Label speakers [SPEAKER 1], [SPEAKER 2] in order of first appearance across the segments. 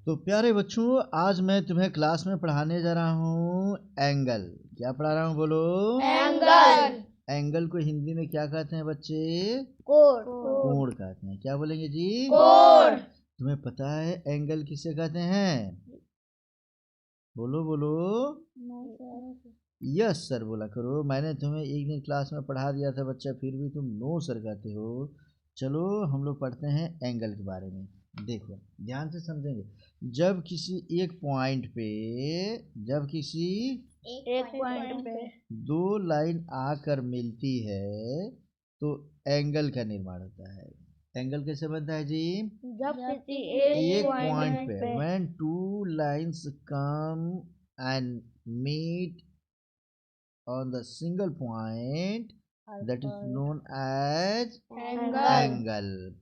[SPEAKER 1] तो प्यारे बच्चों, आज मैं तुम्हें क्लास में पढ़ाने जा रहा हूँ एंगल। क्या पढ़ा रहा हूँ बोलो?
[SPEAKER 2] एंगल।
[SPEAKER 1] एंगल को हिंदी में क्या कहते हैं बच्चे?
[SPEAKER 2] कोण।
[SPEAKER 1] कोण कहते हैं। क्या बोलेंगे जी?
[SPEAKER 2] कोण।
[SPEAKER 1] तुम्हें पता है एंगल किसे कहते हैं? बोलो बोलो। यस सर बोला करो। मैंने तुम्हें एक दिन क्लास में पढ़ा दिया था बच्चा, फिर भी तुम नो सर कहते हो। चलो हम लोग पढ़ते हैं एंगल के बारे में। देखो ध्यान से समझेंगे। जब किसी एक पॉइंट पे दो लाइन आकर मिलती है तो एंगल का निर्माण होता है। एंगल कैसे बनता है जी?
[SPEAKER 2] जब किसी
[SPEAKER 1] एक पॉइंट पे when two lines come and meet on the single point that is known as angle.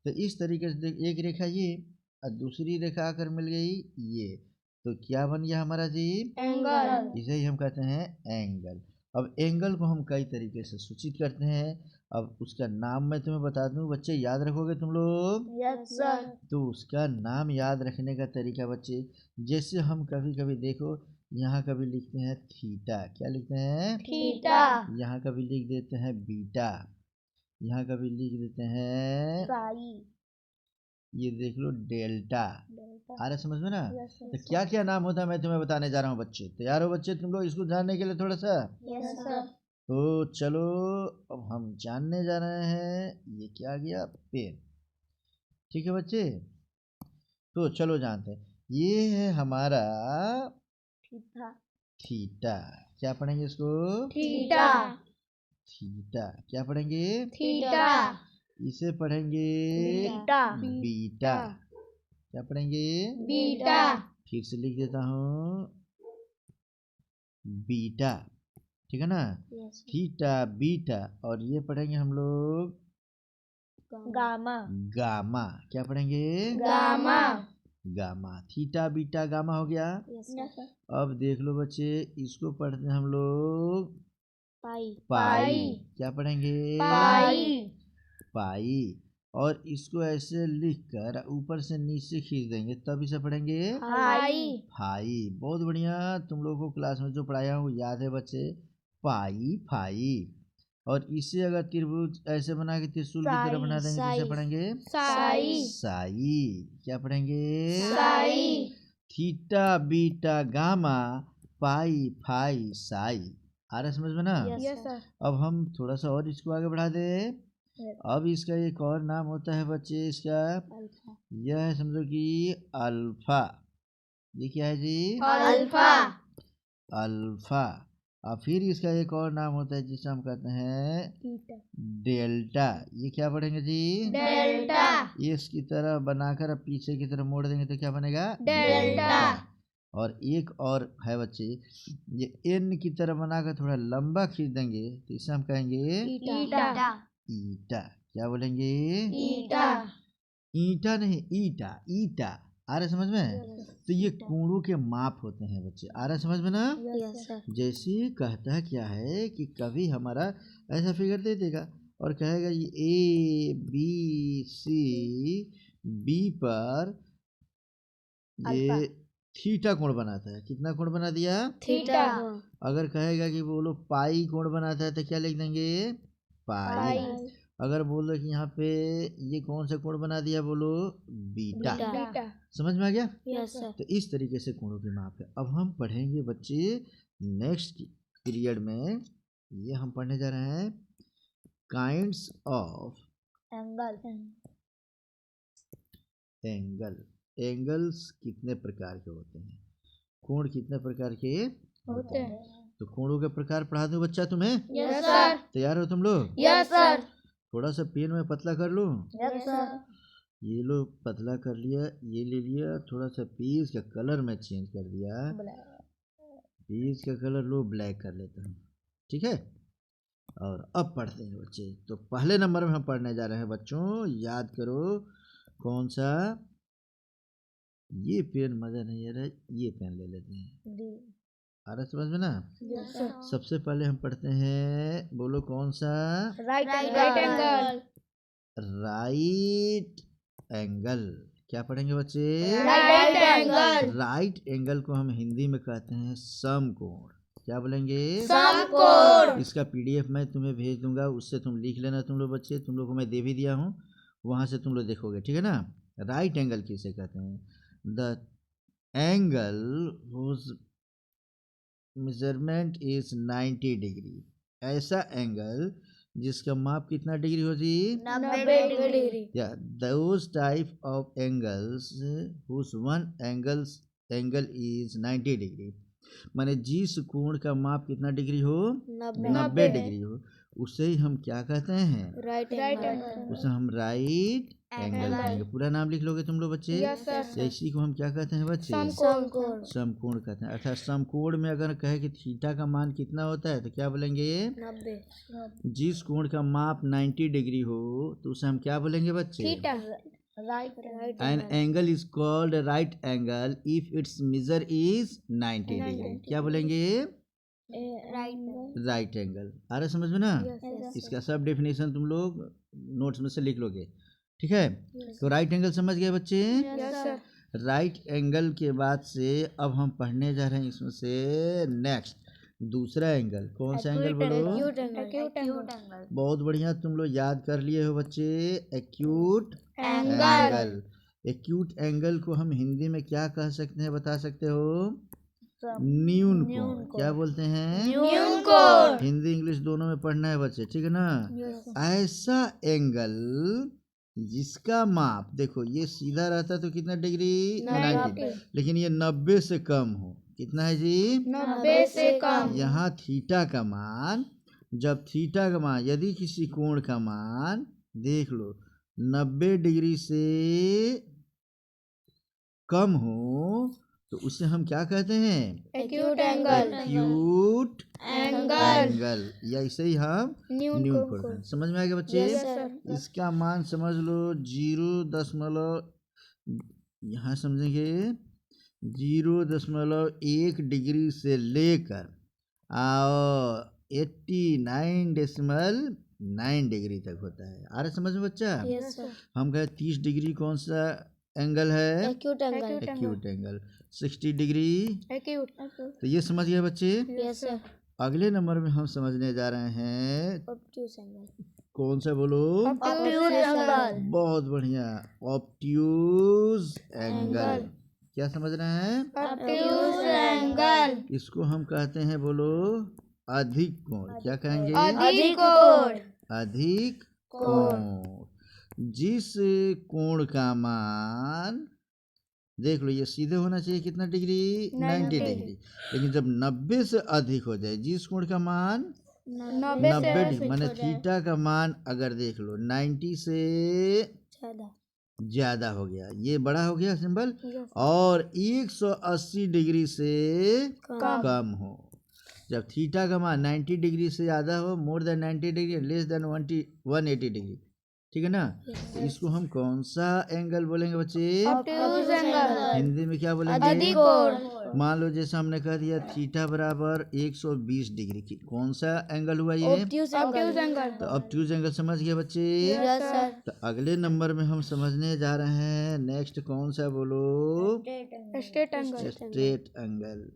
[SPEAKER 1] तो इस तरीके से एक रेखा ये और दूसरी रेखा आकर मिल गई ये, तो क्या बन गया हमारा जी?
[SPEAKER 2] एंगल।
[SPEAKER 1] इसे ही हम कहते हैं एंगल। अब एंगल को हम कई तरीके से सूचित करते हैं। अब उसका नाम मैं तुम्हें बता दूं बच्चे, याद रखोगे तुम लोग?
[SPEAKER 2] Yes sir.
[SPEAKER 1] तो उसका नाम याद रखने का तरीका बच्चे, जैसे हम कभी कभी देखो यहाँ कभी लिखते हैं थीटा। क्या लिखते हैं?
[SPEAKER 2] थीटा।
[SPEAKER 1] यहाँ कभी लिख देते हैं बीटा, यहाँ कभी लिख देते हैं
[SPEAKER 2] साई।
[SPEAKER 1] ये देख लो डेल्टा। आ रहा समझ में ना?
[SPEAKER 2] यस
[SPEAKER 1] तो क्या क्या नाम होता है मैं तुम्हें बताने जा रहा हूँ बच्चे। तैयार हो बच्चे तुम लोग इसको जानने के लिए थोड़ा सा?
[SPEAKER 2] Yes sir.
[SPEAKER 1] तो चलो अब हम जानने जा रहे हैं। ये क्या गया? पेन। ठीक है बच्चे, तो चलो जानते हैं। ये है हमारा
[SPEAKER 2] थीटा।
[SPEAKER 1] थीटा। क्या पढ़ेंगे इसको?
[SPEAKER 2] थीटा।
[SPEAKER 1] थीटा। क्या पढ़ेंगे?
[SPEAKER 2] थीटा।
[SPEAKER 1] इसे पढ़ेंगे
[SPEAKER 2] बीटा।
[SPEAKER 1] बीटा। क्या पढ़ेंगे?
[SPEAKER 2] बीटा।
[SPEAKER 1] फिर से लिख देता हूँ बीटा। ठीक है ना? Theta beta. और ये पढ़ेंगे हम लोग
[SPEAKER 2] गामा।
[SPEAKER 1] गामा। क्या पढ़ेंगे?
[SPEAKER 2] Gamma.
[SPEAKER 1] Gamma. Theta beta gamma हो गया। अब देख लो बच्चे, इसको पढ़ते हैं हम लोग
[SPEAKER 2] पाई।
[SPEAKER 1] पाई। क्या पढ़ेंगे?
[SPEAKER 2] पाई।
[SPEAKER 1] पाई। और इसको ऐसे लिखकर ऊपर से नीचे खींच देंगे तब इसे पढ़ेंगे
[SPEAKER 2] पाई।
[SPEAKER 1] फाई। बहुत बढ़िया। तुम लोगों को क्लास में जो पढ़ाया हूँ याद है बच्चे? पाई फाई। और इसे अगर त्रिभुज ऐसे बना के त्रिशूल की तरह बना देंगे तो इसे पढ़ेंगे
[SPEAKER 2] साई।
[SPEAKER 1] साई। क्या पढ़ेंगे?
[SPEAKER 2] साई।
[SPEAKER 1] थीटा बीटा गामा पाई फाई साई। आ रहा समझ में ना?
[SPEAKER 2] Yes sir.
[SPEAKER 1] अब हम थोड़ा सा और इसको आगे बढ़ा दे। अब इसका एक और नाम होता है बच्चे इसका, यह है समझो कि अल्फा। ये क्या है जी?
[SPEAKER 2] अल्फा।
[SPEAKER 1] अल्फा। और फिर इसका एक और नाम होता है जिसे हम कहते हैं डेल्टा। ये क्या पढ़ेंगे जी?
[SPEAKER 2] डेल्टा।
[SPEAKER 1] इसकी तरह बनाकर अब पीछे की तरफ मोड़ देंगे तो क्या बनेगा?
[SPEAKER 2] डेल्टा।
[SPEAKER 1] और एक और है बच्चे, ये एन की तरह बनाकर थोड़ा लंबा खींच देंगे तो इसे हम कहेंगे
[SPEAKER 2] ईटा।
[SPEAKER 1] ईटा। क्या बोलेंगे?
[SPEAKER 2] ईटा।
[SPEAKER 1] ईटा नहीं ईटा। ईटा। आ रहा समझ में? तो ये कोणों के माप होते हैं बच्चे। आ रहा समझ में ना?
[SPEAKER 2] Yes sir.
[SPEAKER 1] जैसे कहता क्या है कि कभी हमारा ऐसा फिगर दे देगा और कहेगा ये ए बी सी बी पर ये थीटा कोण बनाता है। कितना कोण बना दिया?
[SPEAKER 2] थीटा।
[SPEAKER 1] अगर कहेगा कि बोलो पाई कोण बनाता है तो क्या लिख देंगे? पाई। अगर बोलो कि यहाँ पे ये कौन सा कोण बना दिया? बोलो बीटा। समझ में आ गया?
[SPEAKER 2] Yes sir.
[SPEAKER 1] तो इस तरीके से कोणों के माप है। अब हम पढ़ेंगे बच्चे नेक्स्ट पीरियड में, ये हम पढ़ने जा रहे हैं काइंड्स ऑफ एंगल। एंगल्स कितने प्रकार के होते हैं, कोण कितने प्रकार के होते हैं। तो कोणों के प्रकार पढ़ा दूं बच्चा तुम्हें?
[SPEAKER 2] Yes sir.
[SPEAKER 1] तैयार हो तुम लोग?
[SPEAKER 2] Yes sir.
[SPEAKER 1] थोड़ा सा पेन में पतला कर लूं?
[SPEAKER 2] Yes sir.
[SPEAKER 1] ये लो पतला कर लिया, ये ले लिया। थोड़ा सा पेज का कलर मैं चेंज कर दिया। पेज का कलर लो ब्लैक कर लेता हूँ। ठीक है। और अब पढ़ते हैं बच्चे। तो पहले नंबर में हम पढ़ने जा रहे हैं बच्चों, याद करो कौन सा। ये पेन मजा नहीं आ रहा है, ये पेन ले लेते हैं। आ रहा समझ में ना?
[SPEAKER 2] Yes sir.
[SPEAKER 1] सबसे पहले हम पढ़ते हैं, बोलो कौन सा?
[SPEAKER 2] Right angle.
[SPEAKER 1] Right angle. क्या पढ़ेंगे बच्चे?
[SPEAKER 2] Right angle.
[SPEAKER 1] राइट एंगल को हम हिंदी में कहते हैं समकोण। क्या बोलेंगे?
[SPEAKER 2] समकोण।
[SPEAKER 1] इसका पीडीएफ मैं तुम्हें भेज दूंगा, उससे तुम लिख लेना तुम लोग बच्चे, तुम लोग को मैं दे भी दिया हूँ, वहाँ से तुम लोग देखोगे, ठीक है ना। राइट एंगल किसे कहते हैं? The angle whose measurement is 90 degree. ऐसा एंगल जिसका माप कितना डिग्री हो जी?
[SPEAKER 2] 90 डिग्री।
[SPEAKER 1] या those type of angles whose one angle is 90 degree. माने जिस कोण का माप कितना डिग्री हो? 90 डिग्री हो, उसे ही हम क्या कहते हैं?
[SPEAKER 2] Right angle.
[SPEAKER 1] उसे हम राइट एंगल कहेंगे। पूरा नाम लिख लोगे तुम लोग बच्चे? इसी को हम क्या कहते हैं बच्चे?
[SPEAKER 2] समकोण।
[SPEAKER 1] समकोण कहते हैं। अर्थात समकोण में अगर कहे कि थीटा का मान कितना होता है तो क्या बोलेंगे?
[SPEAKER 2] 90।
[SPEAKER 1] जिस कोण का माप 90 डिग्री हो तो उसे हम क्या बोलेंगे बच्चे?
[SPEAKER 2] Theta. Right
[SPEAKER 1] an angle is called right angle if it's measure is 90 degree. क्या बोलेंगे? Right angle. आ रहा समझ में ना? इसका सब डेफिनेशन तुम लोग नोट्स में से लिख लोगे, ठीक है। तो राइट एंगल समझ गए बच्चे? राइट एंगल के बाद से अब हम पढ़ने जा रहे हैं इसमें से नेक्स्ट दूसरा एंगल। कौन सा एंगल बोलो?
[SPEAKER 2] Acute angle.
[SPEAKER 1] बहुत बढ़िया, तुम लोग याद कर लिए हो बच्चे, acute
[SPEAKER 2] angle.
[SPEAKER 1] Angle. Acute angle को हम हिंदी में क्या कह सकते हैं, बता सकते हो? न्यून कोण। क्या बोलते हैं?
[SPEAKER 2] न्यून कोण।
[SPEAKER 1] हिंदी इंग्लिश दोनों में पढ़ना है बच्चे, ठीक है ना। ऐसा एंगल जिसका माप, देखो ये सीधा रहता तो कितना डिग्री? 90, लेकिन ये 90 से कम हो। कितना है जी?
[SPEAKER 2] 90 से कम।
[SPEAKER 1] यहाँ थीटा का मान, जब थीटा का मान, यदि किसी कोण का मान देख लो 90 डिग्री से कम हो तो उसे हम क्या कहते हैं?
[SPEAKER 2] Acute angle.
[SPEAKER 1] Acute
[SPEAKER 2] angle.
[SPEAKER 1] Angle, या इसे ही हम न्यून कोण कहते हैं। समझ में आ गया बच्चे? इसका मान समझ लो 0. यहाँ समझेंगे 0.1 डिग्री से लेकर और 89.9 डिग्री तक होता है। आ रहा समझ में बच्चा? हम कहे 30 डिग्री कौन सा एंगल है?
[SPEAKER 2] Acute angle.
[SPEAKER 1] Acute angle. 60 degree
[SPEAKER 2] acute.
[SPEAKER 1] तो ये समझ गए बच्चे?
[SPEAKER 2] Yes sir.
[SPEAKER 1] अगले नंबर में हम समझने जा रहे हैं
[SPEAKER 2] ऑब्ट्यूज एंगल।
[SPEAKER 1] कौन सा बोलो?
[SPEAKER 2] Obtuse angle.
[SPEAKER 1] बहुत बढ़िया, ऑब्ट्यूज एंगल। क्या समझ रहे हैं?
[SPEAKER 2] Obtuse angle.
[SPEAKER 1] इसको हम कहते हैं बोलो अधिक कोण। क्या कहेंगे?
[SPEAKER 2] अधिक कोण।
[SPEAKER 1] अधिक कोण। जिस कोण का मान, देख लो ये सीधे होना चाहिए कितना डिग्री? 90 डिग्री, लेकिन जब 90 से अधिक हो जाए, जिस कोण का मान 90 डिग्री, माने थीटा का मान अगर देख लो 90 से ज्यादा हो गया, ये बड़ा हो गया सिंबल, और 180 डिग्री से कम हो। जब थीटा का मान 90 डिग्री से ज़्यादा हो, more than 90 degree, less than 180 degree, ठीक है ना। तो इसको हम कौन सा एंगल बोलेंगे बच्चे?
[SPEAKER 2] Obtuse angle.
[SPEAKER 1] हिंदी में क्या बोलेंगे?
[SPEAKER 2] अधिक कोण।
[SPEAKER 1] मान लो जैसे हमने कह दिया थीटा बराबर 120 डिग्री की, कौन सा एंगल हुआ ये?
[SPEAKER 2] Obtuse angle.
[SPEAKER 1] तो ऑब्ट्यूज एंगल समझ गए बच्चे?
[SPEAKER 2] Yes sir.
[SPEAKER 1] तो अगले नंबर में हम समझने जा रहे हैं नेक्स्ट, कौन सा बोलो?
[SPEAKER 2] Straight angle.
[SPEAKER 1] Straight angle.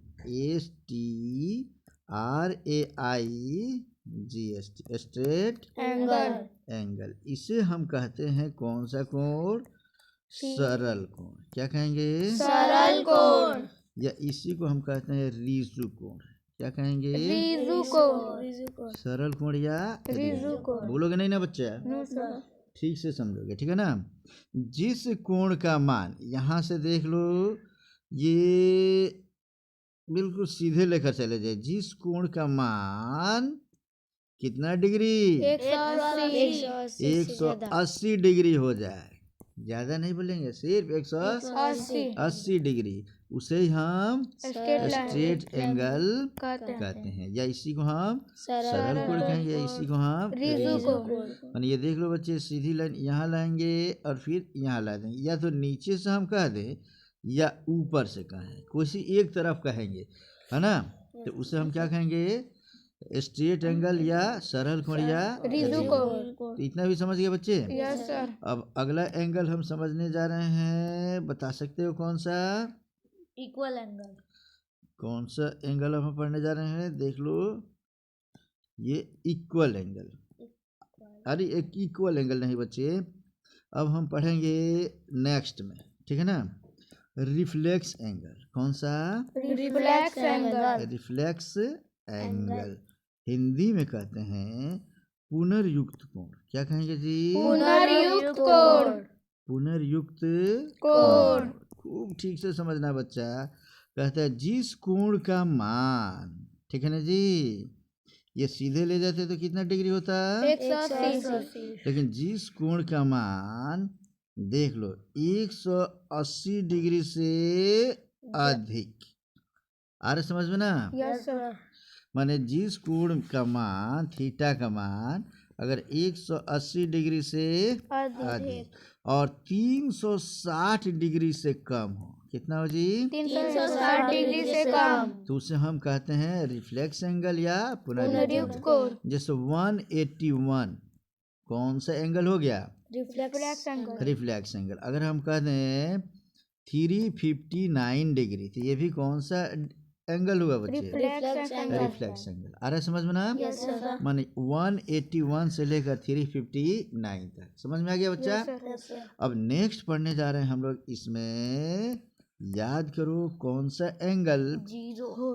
[SPEAKER 1] STRAIGST, straight
[SPEAKER 2] angle.
[SPEAKER 1] Angle. इसे हम कहते हैं कौन सा कोण? सरल कोण। क्या कहेंगे?
[SPEAKER 2] सरल कोण।
[SPEAKER 1] या इसी को हम कहते हैं रीजु कोण। क्या कहेंगे?
[SPEAKER 2] रीजु कोण।
[SPEAKER 1] सरल कोण या
[SPEAKER 2] रीजु कोण।
[SPEAKER 1] बोलोगे नहीं ना बच्चा?
[SPEAKER 2] No sir.
[SPEAKER 1] ठीक से समझोगे, ठीक है ना। जिस कोण का मान, यहाँ से देख लो, ये बिल्कुल सीधे लेकर चले जाए, जिस कोण का मान कितना डिग्री? 180 डिग्री हो जाए, ज्यादा नहीं बोलेंगे, सिर्फ 180 डिग्री, उसे ही हम स्ट्रेट एंगल कहते हैं। या इसी को हम सरल कोण कहेंगे, या इसी को हम रीजु कोण। ये देख लो बच्चे, सीधी लाइन यहाँ लाएंगे और फिर यहाँ ला देंगे, या तो नीचे से हम कह दें या ऊपर से कहें, कोई सी एक तरफ कहेंगे, है ना। तो उसे हम क्या कहेंगे? स्ट्रेट एंगल या सरल कोण या
[SPEAKER 2] रिजु कोण।
[SPEAKER 1] तो इतना भी समझ गए बच्चे।
[SPEAKER 2] Yes sir.
[SPEAKER 1] अब अगला एंगल हम समझने जा रहे हैं, बता सकते हो कौन सा?
[SPEAKER 2] Equal angle.
[SPEAKER 1] कौन सा एंगल हम पढ़ने जा रहे हैं, देख लो, ये इक्वल एंगल। अरे एक इक्वल एंगल नहीं बच्चे, अब हम पढ़ेंगे नेक्स्ट में, ठीक है ना। Reflex angle. कौन सा?
[SPEAKER 2] Reflex angle.
[SPEAKER 1] Reflex angle Hindi में कहते हैं पुनर्युक्त कोण। क्या कहेंगे जी?
[SPEAKER 2] पुनर्युक्त कोण।
[SPEAKER 1] पुनर्युक्त
[SPEAKER 2] कोण।
[SPEAKER 1] खूब ठीक से समझना बच्चा। कहता है जिस कोण का मान, ठीक है ना जी, ये सीधे ले जाते तो कितना डिग्री होता?
[SPEAKER 2] 180।
[SPEAKER 1] लेकिन जिस कोण का मान देख लो 180 डिग्री से अधिक, आ रहा समझ में ना?
[SPEAKER 2] Yes sir.
[SPEAKER 1] माने जिस कोण का मान, थीटा का मान अगर 180 डिग्री से अधिक और 360 डिग्री से कम हो, कितना हो जी?
[SPEAKER 2] 360 डिग्री से कम,
[SPEAKER 1] तो उसे हम कहते हैं रिफ्लेक्स एंगल या
[SPEAKER 2] पुनर्युक्त कोण।
[SPEAKER 1] जैसे 181 कौन सा एंगल हो गया?
[SPEAKER 2] Reflex angle.
[SPEAKER 1] Reflex angle. अगर हम कह दें 359 डिग्री, तो ये भी कौन सा एंगल हुआ बच्चे?
[SPEAKER 2] Reflex angle.
[SPEAKER 1] Reflex angle. आ रहा है समझ में ना?
[SPEAKER 2] Yes sir.
[SPEAKER 1] माने 181 से लेकर 359 तक समझ में आ गया बच्चा?
[SPEAKER 2] Yes sir.
[SPEAKER 1] अब नेक्स्ट पढ़ने जा रहे हैं हम लोग, इसमें याद करो कौन सा एंगल?
[SPEAKER 2] जीरो।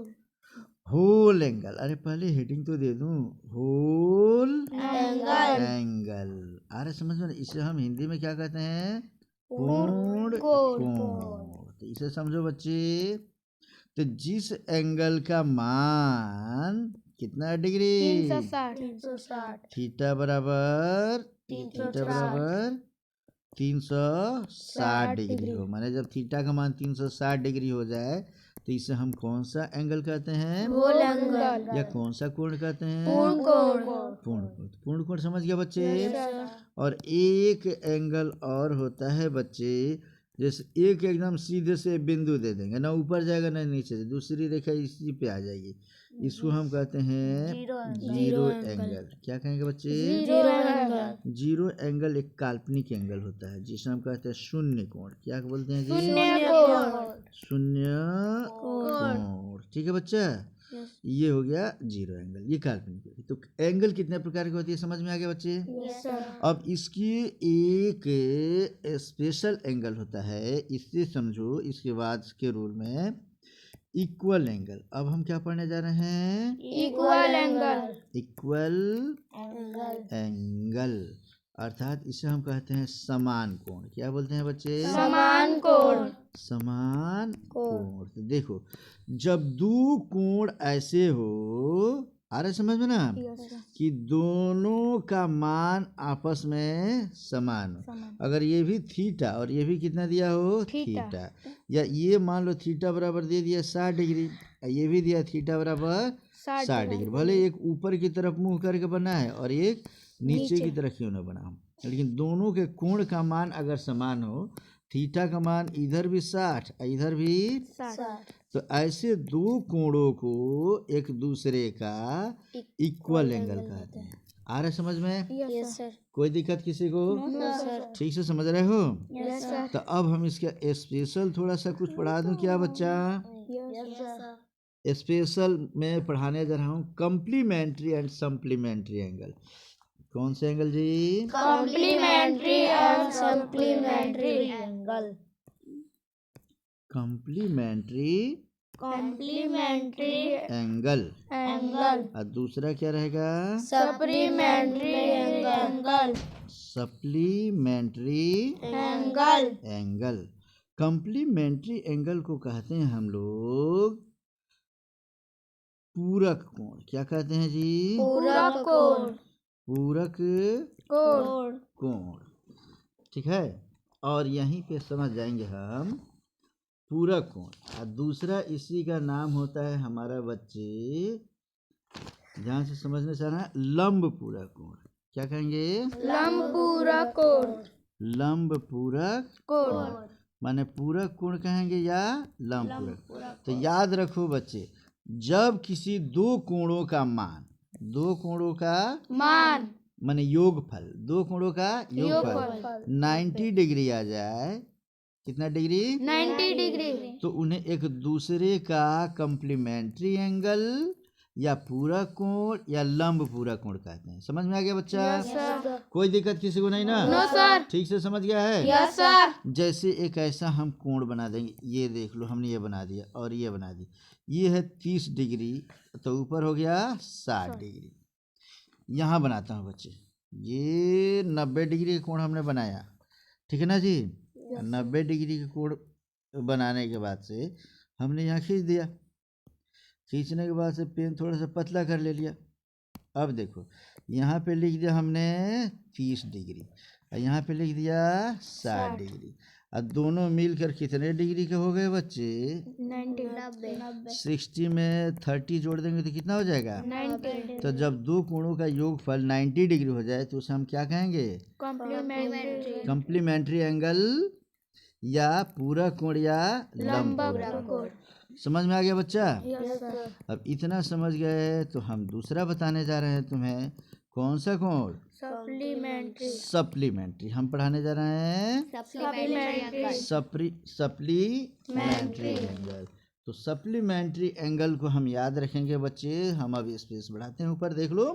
[SPEAKER 1] Whole angle. अरे पहले हेडिंग तो दे दूं, होल
[SPEAKER 2] एंगल।
[SPEAKER 1] एंगल। आ रहा समझ में? इसे हम हिंदी में क्या कहते हैं? पूर्ण
[SPEAKER 2] कोण।
[SPEAKER 1] कोण। तो इसे समझो बच्चे, तो जिस एंगल का मान कितना डिग्री?
[SPEAKER 2] 360।
[SPEAKER 1] थीटा बराबर 360 डिग्री हो, माने जब थीटा का मान 360 डिग्री हो जाए तो इसे हम कौन सा एंगल कहते हैं?
[SPEAKER 2] Whole angle.
[SPEAKER 1] या कौन सा कोण कहते हैं?
[SPEAKER 2] पूर्ण कोण।
[SPEAKER 1] पूर्ण कोण। पूर्ण कोण समझ गया बच्चे?
[SPEAKER 2] Yes sir.
[SPEAKER 1] और एक एंगल और होता है बच्चे, जैसे एक एकदम सीधे से बिंदु दे देंगे, ना ऊपर जाएगा ना नीचे, दूसरी रेखा इसी पे आ जाएगी, इसको हम कहते हैं जीरो एंगल। क्या कहेंगे बच्चे?
[SPEAKER 2] Zero angle.
[SPEAKER 1] जीरो एंगल एक काल्पनिक एंगल होता है जिसे हम कहते हैं शून्य कोण। क्या बोलते हैं जी?
[SPEAKER 2] शून्य कोण।
[SPEAKER 1] शून्य कोण। ठीक है बच्चा, ये हो गया जीरो एंगल, ये काल्पनिक है। तो एंगल कितने प्रकार की होती है समझ में आ गया बच्चे?
[SPEAKER 2] Yes sir.
[SPEAKER 1] अब इसकी एक स्पेशल एंगल होता है, इससे समझो। इसके बाद के रूल में इक्वल एंगल। अब हम क्या पढ़ने जा रहे हैं?
[SPEAKER 2] Equal angle.
[SPEAKER 1] इक्वल एंगल अर्थात इसे हम कहते हैं समान कोण। क्या बोलते हैं बच्चे?
[SPEAKER 2] समान कोण।
[SPEAKER 1] समान कोण। तो देखो, जब दो कोण ऐसे हो, आ रहा समझ में ना, कि दोनों का मान आपस में समान हो। अगर ये भी थीटा और ये भी कितना दिया हो? थीटा। या ये मान लो थीटा बराबर दे दिया 60 डिग्री, ये भी दिया थीटा बराबर 60 डिग्री। भले एक ऊपर की तरफ मुंह करके बना है और एक नीचे की तरफ क्यों ना बना हो, लेकिन दोनों के कोण का मान अगर समान हो, थीटा का मान इधर भी 60 इधर भी 60, तो ऐसे दो कोणों को एक दूसरे का इक्वल एंगल कहते हैं। आ रहा समझ में?
[SPEAKER 2] Yes sir.
[SPEAKER 1] कोई दिक्कत किसी को?
[SPEAKER 2] No sir.
[SPEAKER 1] ठीक से समझ रहे हो?
[SPEAKER 2] Yes sir.
[SPEAKER 1] तो अब हम इसका स्पेशल थोड़ा सा कुछ पढ़ा दूं क्या बच्चा?
[SPEAKER 2] Yes sir.
[SPEAKER 1] स्पेशल में पढ़ाने जा रहा हूँ कॉम्प्लीमेंट्री एंड सप्लीमेंट्री एंगल। कौन से एंगल जी?
[SPEAKER 2] Complementary and supplementary angle.
[SPEAKER 1] Complementary angle और दूसरा क्या रहेगा?
[SPEAKER 2] Supplementary angle.
[SPEAKER 1] Supplementary angle. Complementary angle को कहते हैं हम लोग पूरक कोण। क्या कहते हैं जी?
[SPEAKER 2] पूरक कोण।
[SPEAKER 1] पूरक कोण। ठीक है, और यहीं पे समझ जाएंगे हम पूरक कोण। और दूसरा इसी का नाम होता है हमारा बच्चे, ध्यान से समझने से रहा, लंब पूरक कोण। क्या कहेंगे?
[SPEAKER 2] लंब पूरक कोण।
[SPEAKER 1] लंब पूरक कोण माने पूरक कोण कहेंगे या लंब पूरक। तो याद रखो बच्चे, जब किसी दो कोणों का मान दो कोणों का
[SPEAKER 2] मान
[SPEAKER 1] माने योगफल, दो कोणों का योगफल
[SPEAKER 2] योगफल
[SPEAKER 1] 90 डिग्री आ जाए, कितना डिग्री
[SPEAKER 2] 90 डिग्री
[SPEAKER 1] तो उन्हें एक दूसरे का कम्प्लीमेंट्री एंगल या पूरक कोण या लंब पूरक कोण कहते हैं। समझ में आ गया बच्चा?
[SPEAKER 2] सर।
[SPEAKER 1] कोई दिक्कत किसी को नहीं ना?
[SPEAKER 2] No sir.
[SPEAKER 1] ठीक से समझ गया है?
[SPEAKER 2] Yes sir.
[SPEAKER 1] जैसे एक ऐसा हम कोण बना देंगे, ये देख लो हमने ये बना दिया और ये बना दी, ये है 30 डिग्री तो ऊपर हो गया 60 डिग्री। यहाँ बनाता हूँ बच्चे, ये 90 डिग्री का कोण हमने बनाया, ठीक है ना जी? 90 डिग्री का कोण बनाने के बाद से हमने यहाँ खींच दिया, खींचने के बाद से पेन थोड़ा सा पतला कर ले लिया। अब देखो यहाँ पे लिख दिया हमने 30 डिग्री और यहाँ पे लिख दिया 60 डिग्री, और दोनों मिलकर कितने डिग्री के हो गए बच्चे? 60 में 30 जोड़ देंगे तो कितना हो जाएगा?
[SPEAKER 2] 90
[SPEAKER 1] तो जब दो कोणों का योगफल 90 डिग्री हो जाए तो उसे हम क्या कहेंगे?
[SPEAKER 2] कॉम्प्लीमेंट्री
[SPEAKER 1] कम्प्लीमेंट्री एंगल या पूरक कोण या लंब कोण। समझ में आ गया बच्चा?
[SPEAKER 2] Yes sir.
[SPEAKER 1] अब इतना समझ गए तो हम दूसरा बताने जा रहे हैं तुम्हें। कौन सा कोण?
[SPEAKER 2] Supplementary
[SPEAKER 1] supplementary. हम पढ़ाने जा रहे हैं सप्लीमेंट्री एंगल। तो सप्लीमेंट्री एंगल को हम याद रखेंगे बच्चे। हम अब स्पेस बढ़ाते हैं, ऊपर देख लो,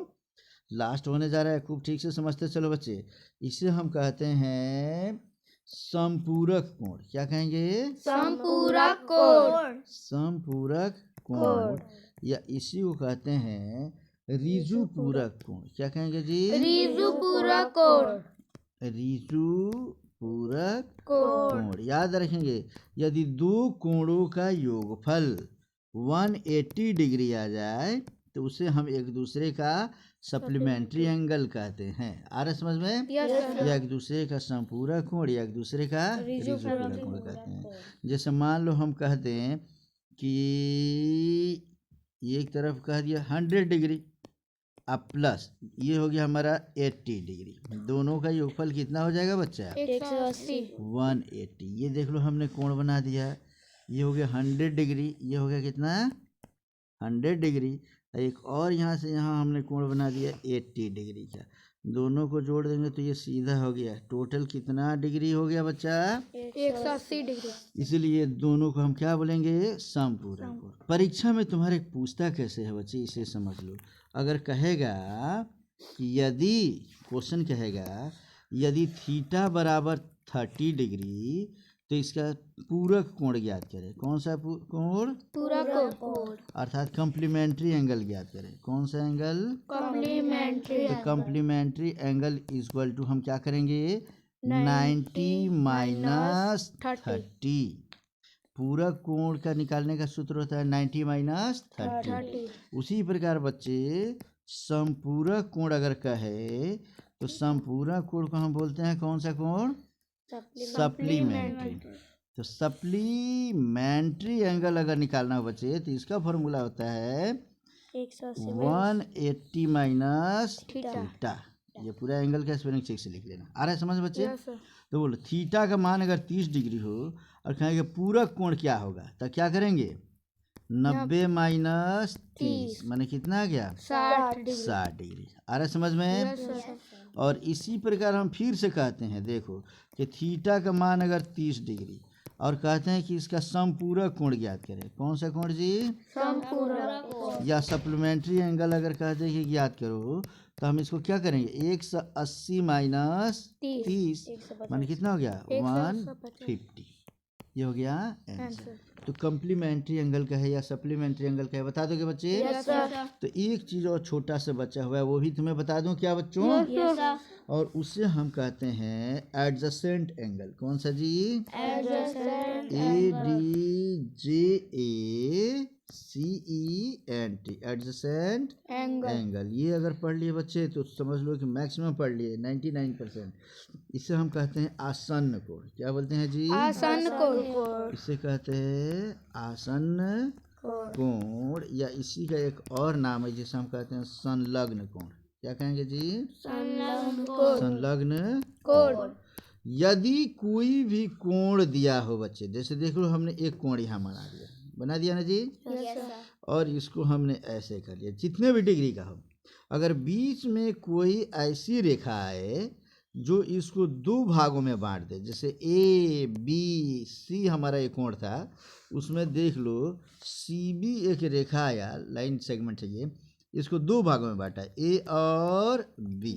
[SPEAKER 1] लास्ट होने जा रहा है, खूब ठीक से समझते चलो बच्चे। इसे हम कहते हैं समपूरक कोण। क्या कहेंगे?
[SPEAKER 2] संपूरक कोण।
[SPEAKER 1] समपूरक कोण या इसी को कहते हैं रिजु पूरक कोण। क्या कहेंगे जी?
[SPEAKER 2] रिजु पूरक कोण।
[SPEAKER 1] रिजु पूरक कोण याद रखेंगे। यदि दो कोणों का योगफल 180 डिग्री आ जाए तो उसे हम एक दूसरे का सप्लीमेंट्री एंगल कहते हैं। आ रहा समझ में? या एक दूसरे का संपूरक कोण या एक दूसरे का रिजु पूरक कोण कहते हैं। जैसे मान लो हम कहते हैं कि एक तरफ कह दिया 100 डिग्री अब प्लस ये हो गया हमारा 80 डिग्री, दोनों का योगफल कितना हो जाएगा बच्चा?
[SPEAKER 2] 180।
[SPEAKER 1] 180। ये देख लो हमने कोण बना दिया, ये हो गया 100 डिग्री, ये हो गया कितना? 100 डिग्री। एक और यहाँ से यहाँ हमने कोण बना दिया 80 डिग्री का, दोनों को जोड़ देंगे तो ये सीधा हो गया। टोटल कितना डिग्री हो गया बच्चा?
[SPEAKER 2] 180 डिग्री।
[SPEAKER 1] इसलिए दोनों को हम क्या बोलेंगे? समपूरक कोण। परीक्षा में तुम्हारे पूछता कैसे है बच्चे, इसे समझ लो। अगर कहेगा कि यदि क्वेश्चन कहेगा यदि थीटा बराबर 30 डिग्री तो इसका पूरक कोण ज्ञात करें। कौन सा कोण?
[SPEAKER 2] पूरक कोण
[SPEAKER 1] अर्थात कम्प्लीमेंट्री एंगल ज्ञात करें। कौन सा एंगल?
[SPEAKER 2] कॉम्प्लीमेंट्री।
[SPEAKER 1] तो कम्प्लीमेंट्री एंगल इक्वल टू हम क्या करेंगे? 90 माइनस 30। पूरक कोण का निकालने का सूत्र होता है 90 माइनस 30। उसी प्रकार बच्चे समपूरक कोण अगर कहे तो समपूरक कोण को हम बोलते हैं कौन सा कोण? सप्लीमेंट्री। तो सप्लीमेंट्री एंगल अगर निकालना हो बच्चे तो इसका फॉर्मूला होता है 180 माइनस थीटा। ये पूरा एंगल का स्पेलिंग चेक से लिख लेना। आ रहा है समझ बच्चे? तो बोलो थीटा का मान अगर 30 डिग्री हो और कहेंगे पूरक कोण क्या होगा तो क्या करेंगे? 90 माइनस 30 माने कितना आ गया? 60 डिग्री। आ रहा है समझ में? और इसी प्रकार हम फिर से कहते हैं, देखो कि थीटा का मान अगर 30 डिग्री और कहते हैं कि इसका समपूरक कोण ज्ञात करें। कौन सा कोण जी?
[SPEAKER 2] संपूरक कोण।
[SPEAKER 1] या सप्लीमेंट्री एंगल अगर कहते हैं कि ज्ञात करो तो हम इसको क्या करेंगे? 180 माइनस 30 माने कितना हो गया? 150। ये हो गया आंसर। तो कम्प्लीमेंट्री एंगल का है या सप्लीमेंट्री एंगल का है, बता दोगे बच्चे?
[SPEAKER 2] Yes sir.
[SPEAKER 1] तो एक चीज और छोटा सा बचा हुआ है, वो भी तुम्हें बता दूं क्या बच्चों?
[SPEAKER 2] Yes sir.
[SPEAKER 1] और उसे हम कहते हैं एडजेसेंट एंगल। कौन सा जी?
[SPEAKER 2] Adjacent
[SPEAKER 1] ADJACENT adjacent
[SPEAKER 2] angle.
[SPEAKER 1] Angle. ये अगर पढ़ लिए बच्चे तो समझ लो कि मैक्सिमम पढ़ लिए 99%। इसे हम कहते हैं आसन्न कोण। क्या बोलते हैं जी?
[SPEAKER 2] आसन्न कोण।
[SPEAKER 1] इसे कहते हैं आसन्न कोण या इसी का एक और नाम है जिसे हम कहते हैं संलग्न कोण। क्या कहेंगे जी?
[SPEAKER 2] संलग्न कोण।
[SPEAKER 1] संलग्न
[SPEAKER 2] कोण।
[SPEAKER 1] यदि कोई भी कोण दिया हो बच्चे, जैसे देख लो हमने एक कोण यहाँ बना दिया ना जी,
[SPEAKER 2] यस सर।
[SPEAKER 1] और इसको हमने ऐसे कर लिया जितने भी डिग्री का हो, अगर बीच में कोई ऐसी रेखा है जो इसको दो भागों में बांट दे, जैसे ए बी सी हमारा एक कोण था, उसमें देख लो सी बी एक रेखा आया, लाइन सेगमेंट है ये, इसको दो भागों में बांटा, ए और बी,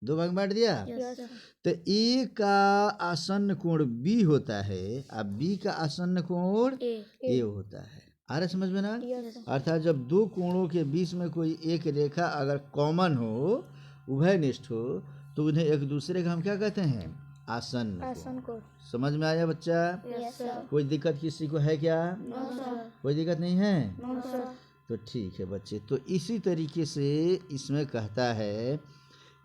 [SPEAKER 1] दो भाग में बांट दिया।
[SPEAKER 2] Yes sir.
[SPEAKER 1] तो ए का आसन्न कोण बी होता है और बी का आसन्न कोण ए होता है। आ रहा समझ में ना?
[SPEAKER 2] Yes sir.
[SPEAKER 1] अर्थात जब दो कोणों के बीच में कोई एक रेखा अगर कॉमन हो, उभयनिष्ठ हो, तो उन्हें एक दूसरे का हम क्या कहते हैं? आसन्न
[SPEAKER 2] आसन
[SPEAKER 1] कोण।
[SPEAKER 2] कोण।
[SPEAKER 1] समझ में आया बच्चा?
[SPEAKER 2] Yes sir.
[SPEAKER 1] कोई दिक्कत किसी को है क्या?
[SPEAKER 2] No sir.
[SPEAKER 1] कोई दिक्कत नहीं है?
[SPEAKER 2] No sir.
[SPEAKER 1] तो ठीक है बच्चे, तो इसी तरीके से इसमें कहता है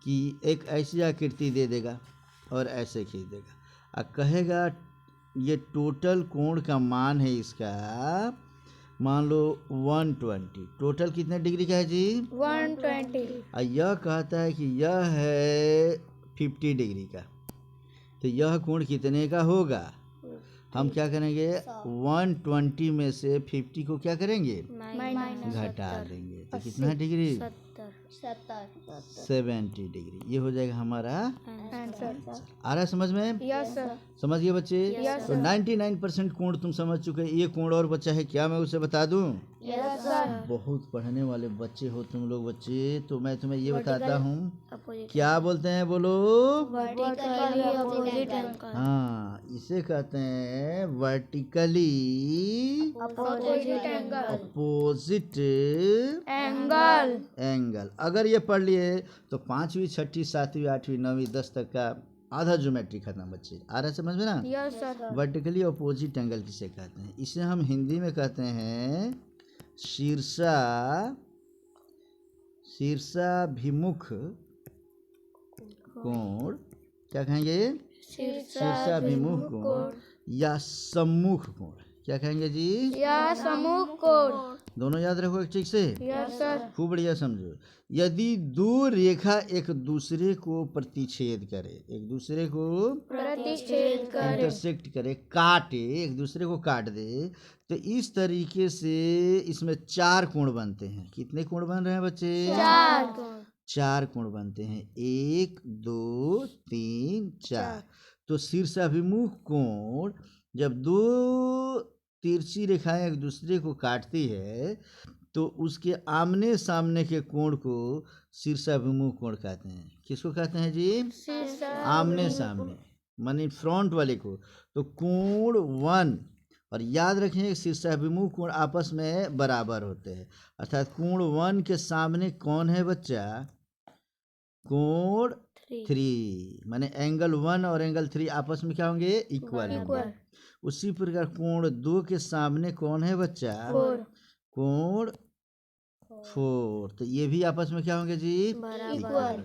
[SPEAKER 1] कि एक ऐसी आकृति दे देगा और ऐसे खींच देगा और कहेगा ये टोटल कोण का मान है इसका, मान लो 120। टोटल कितने डिग्री का है जी?
[SPEAKER 2] 120।
[SPEAKER 1] और यह कहता है कि यह है 50 डिग्री का, तो यह कोण कितने का होगा? हम क्या करेंगे? 120 में से 50 को क्या करेंगे?
[SPEAKER 2] माइनस
[SPEAKER 1] घटा देंगे, तो कितना डिग्री? 70 डिग्री। ये हो जाएगा हमारा
[SPEAKER 2] आंसर।
[SPEAKER 1] आ रहा है समझ में?
[SPEAKER 2] Yes sir.
[SPEAKER 1] समझ गए बच्चे?
[SPEAKER 2] Yes,
[SPEAKER 1] तो
[SPEAKER 2] sir.
[SPEAKER 1] 99% कोण तुम समझ चुके। ये कोण और बच्चा है क्या, मैं उसे बता दूं?
[SPEAKER 2] Yes sir.
[SPEAKER 1] बहुत पढ़ने वाले बच्चे हो तुम लोग बच्चे, तो मैं तुम्हें ये बताता हूँ,
[SPEAKER 2] अपोजिट।
[SPEAKER 1] क्या बोलते हैं बोलो?
[SPEAKER 2] Vertically opposite angle.
[SPEAKER 1] हाँ, इसे कहते हैं vertically
[SPEAKER 2] opposite angle.
[SPEAKER 1] Opposite
[SPEAKER 2] angle.
[SPEAKER 1] Angle. अगर ये पढ़ लिए तो 5वीं 6वीं 7वीं 8वीं 9वीं 10 तक का आधा ज्योमेट्री खत्म बच्चे। आ रहा है समझ में ना?
[SPEAKER 2] Yes sir.
[SPEAKER 1] Vertically opposite angle किसे कहते हैं? इसे हम हिंदी में कहते हैं शीर्षाभिमुख कोण। क्या कहेंगे? शीर्षाभिमुख कोण या सम्मुख कोण। क्या कहेंगे जी?
[SPEAKER 2] या सम्मुख कोण।
[SPEAKER 1] दोनों याद रखो ठीक से,
[SPEAKER 2] यस सर।
[SPEAKER 1] खूब बढ़िया समझो। यदि दो रेखा एक दूसरे को प्रतिच्छेद करे, एक दूसरे को
[SPEAKER 2] प्रतिच्छेद करे,
[SPEAKER 1] इंटरसेक्ट करे, काटे, एक दूसरे को काट दे, तो इस तरीके से इसमें 4 कोण बनते हैं। कितने कोण बन रहे हैं बच्चे?
[SPEAKER 2] 4 कोण।
[SPEAKER 1] 4 कोण बनते हैं, 1 2 3 4। तो शीर्षाभिमुख कोण जब दो तिरछी रेखाएं एक दूसरे को काटती है तो उसके आमने सामने के कोण को शीर्षाभिमुख कोण कहते हैं। किसको कहते हैं जी? आमने सामने, माने फ्रंट वाले को। तो कोण 1, और याद रखें शीर्षाभिमुख कोण आपस में बराबर होते हैं, अर्थात कोण 1 के सामने कौन है बच्चा? कोण 3, माने एंगल 1 और एंगल 3 आपस में क्या होंगे? इक्वल होंगे। उसी प्रकार कोण 2 के सामने कौन है बच्चा? कोण 4, तो ये भी आपस में क्या होंगे जी?
[SPEAKER 2] इक्वल।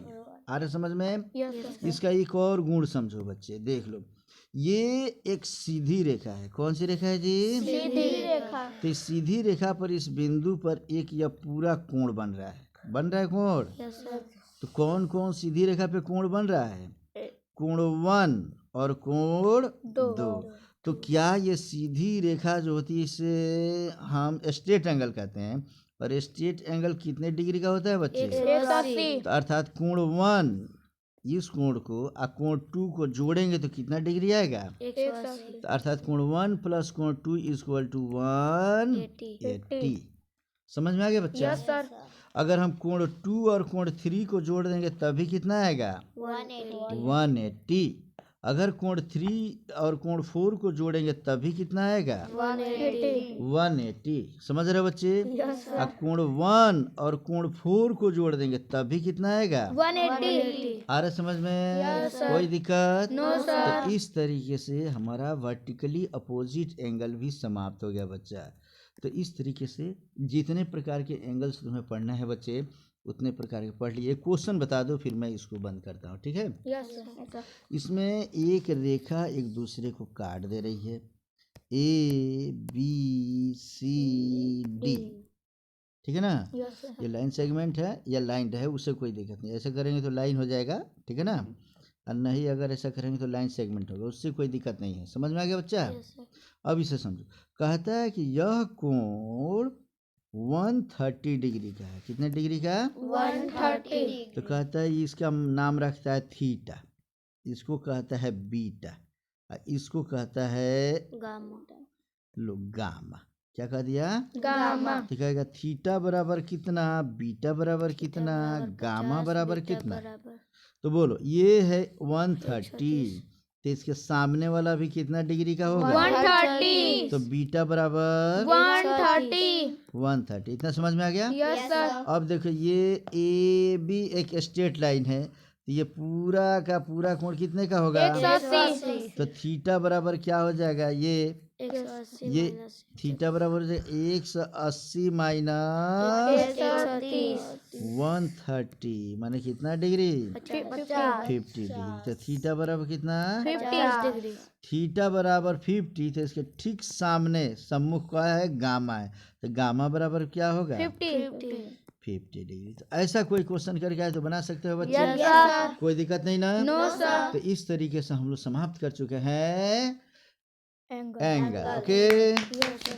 [SPEAKER 1] आ रहा समझ में?
[SPEAKER 2] यस।
[SPEAKER 1] इसका एक और गुण समझो बच्चे, देख लो। ये एक सीधी रेखा है। कौन सी रेखा है जी?
[SPEAKER 2] सीधी रेखा।
[SPEAKER 1] तो इस सीधी रेखा पर इस बिंदु पर एक यह पूरा कोण बन रहा है। बन रहा है कोण?
[SPEAKER 2] Yes sir.
[SPEAKER 1] तो कौन कौन सीधी रेखा पे कोण बन रहा है? कोण 1 और कोण 2। तो क्या ये सीधी रेखा जो होती है इसे हम स्ट्रेट एंगल कहते हैं, और स्ट्रेट एंगल कितने डिग्री का होता है बच्चे?
[SPEAKER 2] 180।
[SPEAKER 1] तो अर्थात कोण 1 इस कोण को और कोण 2 को जोड़ेंगे तो कितना डिग्री आएगा?
[SPEAKER 2] 180।
[SPEAKER 1] तो अर्थात कोण 1 प्लस कोण 2 इक्वल टू 180। समझ में आ गया बच्चा?
[SPEAKER 2] Yes sir.
[SPEAKER 1] अगर हम कोण 2 और कोण 3 को जोड़ देंगे तभी कितना आएगा? 180। अगर कोण 3 और कोण 4 को जोड़ेंगे तभी कितना आएगा? 180। समझ रहे हो बच्चे?
[SPEAKER 2] Yes sir.
[SPEAKER 1] अब कोण 1 और कोण 4 को जोड़ देंगे तभी कितना आएगा?
[SPEAKER 2] 180।
[SPEAKER 1] आ रहा समझ में?
[SPEAKER 2] Yes, sir.
[SPEAKER 1] कोई दिक्कत?
[SPEAKER 2] No sir.
[SPEAKER 1] तो इस तरीके से हमारा वर्टिकली अपोजिट एंगल भी समाप्त हो गया बच्चा। तो इस तरीके से जितने प्रकार के एंगल्स तुम्हें पढ़ना है बच्चे उतने प्रकार के पढ़ लिए। क्वेश्चन बता दो फिर मैं इसको बंद करता हूँ, ठीक है?
[SPEAKER 2] Yes sir.
[SPEAKER 1] इसमें एक रेखा एक दूसरे को काट दे रही है, ए बी सी डी, ठीक है ना?
[SPEAKER 2] Yes sir.
[SPEAKER 1] ये लाइन सेगमेंट है या लाइन है, उससे कोई दिक्कत नहीं। ऐसे करेंगे तो लाइन हो जाएगा, ठीक है ना? और नहीं अगर ऐसा करेंगे तो लाइन सेगमेंट होगा, उससे कोई दिक्कत नहीं है। समझ में आ गया बच्चा?
[SPEAKER 2] Yes sir.
[SPEAKER 1] अब इसे समझो। कहता है कि यह कोण 130 डिग्री का है। कितने डिग्री का?
[SPEAKER 2] 130.
[SPEAKER 1] तो कहता है इसका नाम रखता है थीटा, इसको कहता है बीटा, और इसको कहता है लो गामा। क्या कह दिया?
[SPEAKER 2] Gamma.
[SPEAKER 1] तो कहेगा थीटा बराबर कितना, बीटा बराबर कितना, गामा बराबर कितना। तो बोलो ये है 130, तो इसके सामने वाला भी कितना डिग्री का होगा?
[SPEAKER 2] 130.
[SPEAKER 1] तो बीटा बराबर
[SPEAKER 2] 130.
[SPEAKER 1] 130। इतना समझ में आ गया?
[SPEAKER 2] Yes sir.
[SPEAKER 1] अब देखो ये ए बी एक स्ट्रेट लाइन है, तो ये पूरा का पूरा कोण कितने का होगा?
[SPEAKER 2] 180.
[SPEAKER 1] तो थीटा बराबर क्या हो जाएगा? ये थीटा बराबर हो जाएगा 180 माइनस 130, माने कितना डिग्री? 50 डिग्री। तो थीटा बराबर कितना?
[SPEAKER 2] 50 degree.
[SPEAKER 1] थीटा बराबर 50, तो इसके ठीक सामने सम्मुख का है गामा है, तो गामा बराबर क्या होगा? 50 डिग्री। तो ऐसा कोई क्वेश्चन करके आए तो बना सकते हो बच्चे?
[SPEAKER 2] Yes sir.
[SPEAKER 1] कोई दिक्कत नहीं ना?
[SPEAKER 2] No sir.
[SPEAKER 1] तो इस तरीके से हम लोग समाप्त कर चुके हैं
[SPEAKER 2] Angle.
[SPEAKER 1] Angle. Okay
[SPEAKER 2] Yes sir.